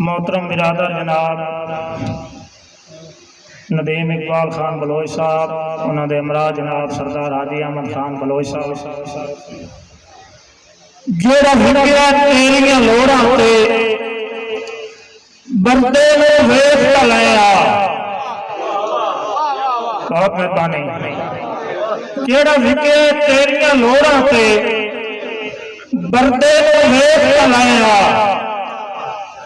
मोहतरम बिरादर जनाब नदीम इकबाल खान बलोच साहब, उन्होंने हमरा जनाब सरदार हाजी अहमद खान बलोच साहब जेड़ा विकिया तेरियां लोड़ां ते बंदे नूं वेख तलाया। बहुत मेहरबानी। जेड़ा विकिया तेरियां लोड़ां ते बंदे नूं वेख तलाया,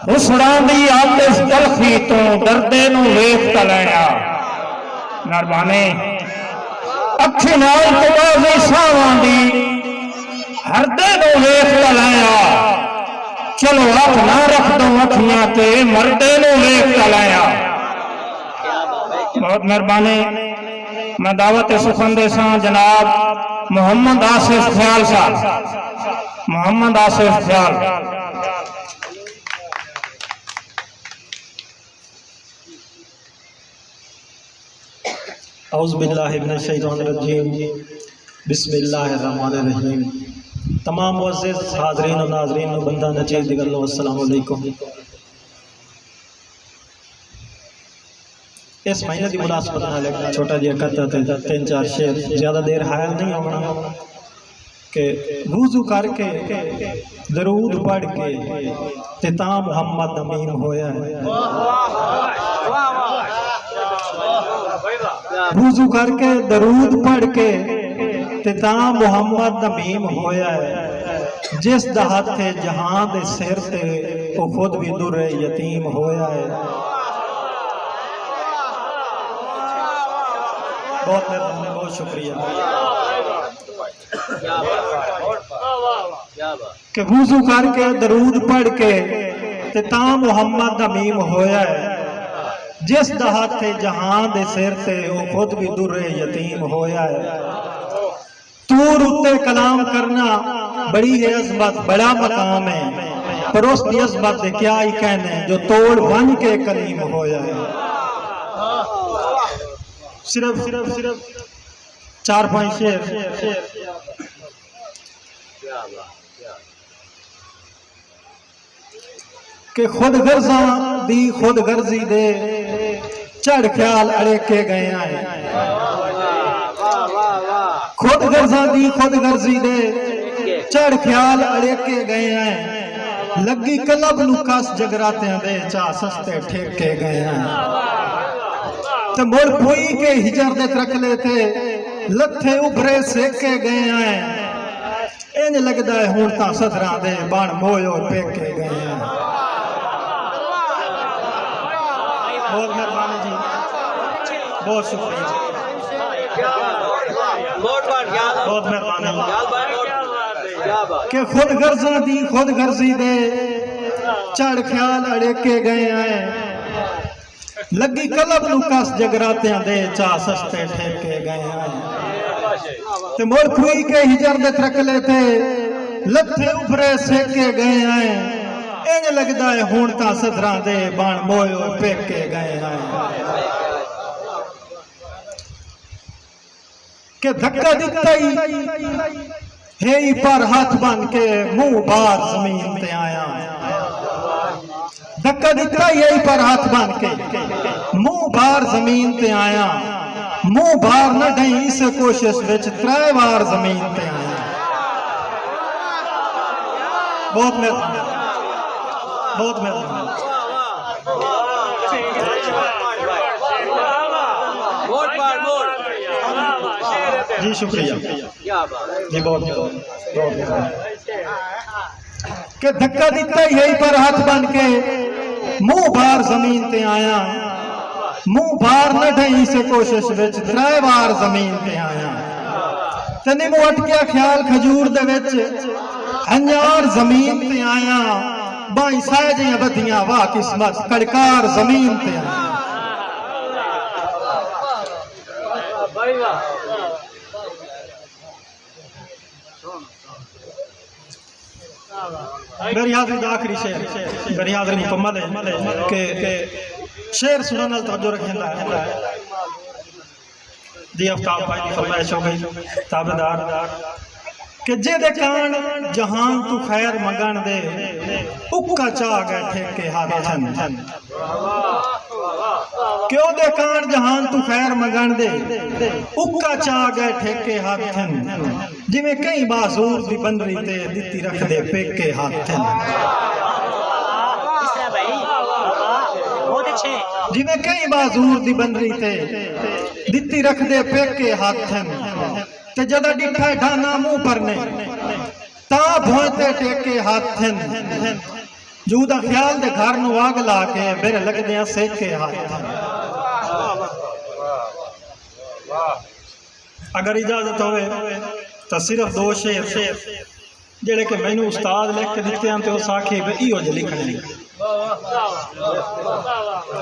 हुसना दी आतिश तलखी तो दर्दे नूं वेख तलाया। मेहरबानी। अखी नाल तबाज़ी सावां दी हरदे नूं वेख तलाया। चलो हथ ना रख दो अखियां ते मरदे नूं वेख तलाया। बहुत मेहरबानी। मैं दावत सुखन दे सां जनाब मोहम्मद आसिफ ख्याल साहब, मोहम्मद आसिफ ख्याल। औज़ु बिल्लाहि मिनश शैतानिर रजीम, बिस्मिल्लाहिर रहमानिर रहीम। तमाम मुअज़्ज़िज़ हाज़रीन और नाज़रीन बंदा नचीज़ दी गल्लो अस्सलामु अलैकुम। इस महीने की मुनासबत नाल एक छोटा जिहा करता ते 3-4 शेर, ज़्यादा देर हायल नहीं होना कि वुज़ू करके दरूद पढ़ के ते ता मुहम्मद अमीन होया है। वुज़ू करके दरूद पढ़ के ते ता मुहम्मद अमीन होया है। जिस दा हथ जहां दे सिर ते वो खुद भी दुर्रे यतीम होया है। बहुत मेहरबानी, बहुत शुक्रिया कि वुज़ू करके दरूद पढ़ के ते ता मुहम्मद अमीम होया है। जिस दा हथ जहां दे सिर ते वो खुद भी दुर्रे यतीम होया है। तूर उत्ते कलाम करना बड़ी है अज़मत, बड़ा मकाम है, पर उस अज़मत दे क्या ही कहने जो तोड़ बन के कलीम होया है। सिर्फ 4-5 शेर। कि खुद गर्जा दी खुद गर्जी दे चढ़ ख्याल अड़ेके गए हैं। खुद गर्जा दी खुद गर्जी दे चढ़ ख्याल अड़ेके गए हैं। लगी कलब लुकास जगराते दे चा सस्ते ठेके गए हैं। ते मुड़ कोई के हिजर दे त्रकले थे लथे उभरे सेके गए हैं। इंज लगदा है हुण तां सदरां दे बण मोयो पेके गए हैं। बहुत मेहरबानी जी, बहुत शुक्रिया, बहुत मेहरबानी। कि खुद गर्जा दी खुद गर्जी दे चढ़ ख्याल अड़ेके गए हैं। लगी कलब लुकास जगरातियां दे चा सस्ते ठेके गए हैं। ते मोड़ खुई के हिजर दे त्रकले थे लथे उभरे सेके गए हैं। इंज लगदा है हुण तां सदरां दे बण मोयो पेके गए हैं। के धक्का दिता ही पर हाथ बन के मुंह बार जमीन ते आया। धक्का दिता यही पर हाथ बन के मुंह बार जमीन ते आया। मुंह बार न ढई इस कोशिश विच 3 बार जमीन ते आया। बहुत मेहरबानी, बहुत मेहरबानी जी, शुक्रिया जी, बहुत के धक्का दिता यही पर हाथ बन के मुंह बार जमीन ते आया। मुंह बार न ढई से कोशिश विच 3 बार जमीन ते आया। तने मु अटकिया ख्याल खजूर दे विच हंजार जमीन ते आया। बाई साजियां बदियां वाह किस्मत कड़कार जमीन ते आया। मेरी हाज़िरी आखिरी शेर, मेरी हाज़िरी मुकम्मल है कि शेर सुनने नाल तवज्जो रखिंदा है। दी आफ्ताब भाई की फरमाइश हो गई। ताबेदार कि जेदे कान जहान तू खैर मंगण दे उक्का चाह गए ठेके हाथन क्यों दे कान जहान तू खैर मंगण दे उक्का चाह गए ठेके हाथन जिवें कई बाजूर दी बनरी ते दित्ती रख दे पेके हाथन जिवें कई बाजूर दी बनरी ते दित्ती रख दे पेके हाथन ते जदा डिठा ढाना मुंह परने ता भोंते टेके हाथन जूदा ख्याल दे घर नु आग ला के मेरे लगदे सेके हाथन। अगर इजाजत होवे तो सिर्फ दो शेर जेड़े कि मैनू उस्ताद लिख के दिते हैं तो साखी इहो जे लिखने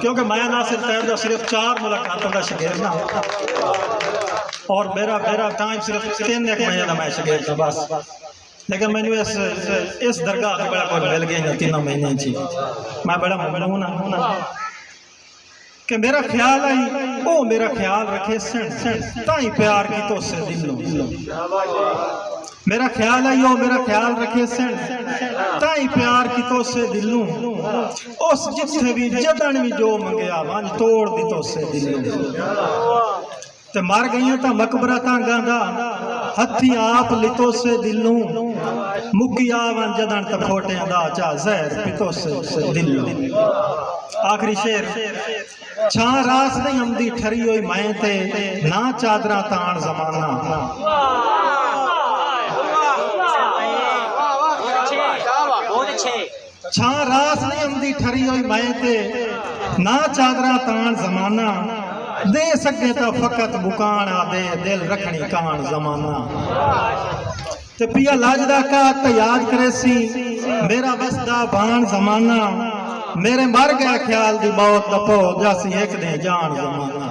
क्योंकि मैं नासिर तैयब दा सिर्फ 4 मुलाकातों का शागिर्द ना और मेरा टाइम सिर्फ 3 महीने का मैं शागिर्द था बस लेकिन मैंने इस दरगाह से बड़ा कोई मिल गया 3 महीने जी मैं बड़ा ममनून हूं कि मेरा ख्याल आई वो मेरा ख्याल रखे ताई प्यार की तो से दिलों मेरा ख्याल आई वो मेरा ख्याल रखे ताई प्यार की तो से दिलों उस जिथे भी जदन भी जो मंगया वन तोड़ दी तो से दिलों ते मर गई तो मकबरा तांगा दा हथी आप लितो से दिलों मुकिया वन जदन त फोटियां दा चा जहर पितो से दिलों। आखिरी शेर छा रास नहीं आमदी ठरी हुई मैं ते ना चादरा ताण जमाना छा रास नहीं आमदी ठरी हुई मैं ते ना चादरा ताण जमाना दे सके तो फकत बुकान दे दिल रखनी कान जमाना ते पिया लाजदा का तो याद करे सी मेरा बसदा बाण जमाना मेरे मर गया ख्याल दी मौत दपो जासी एक दे जान जमाना।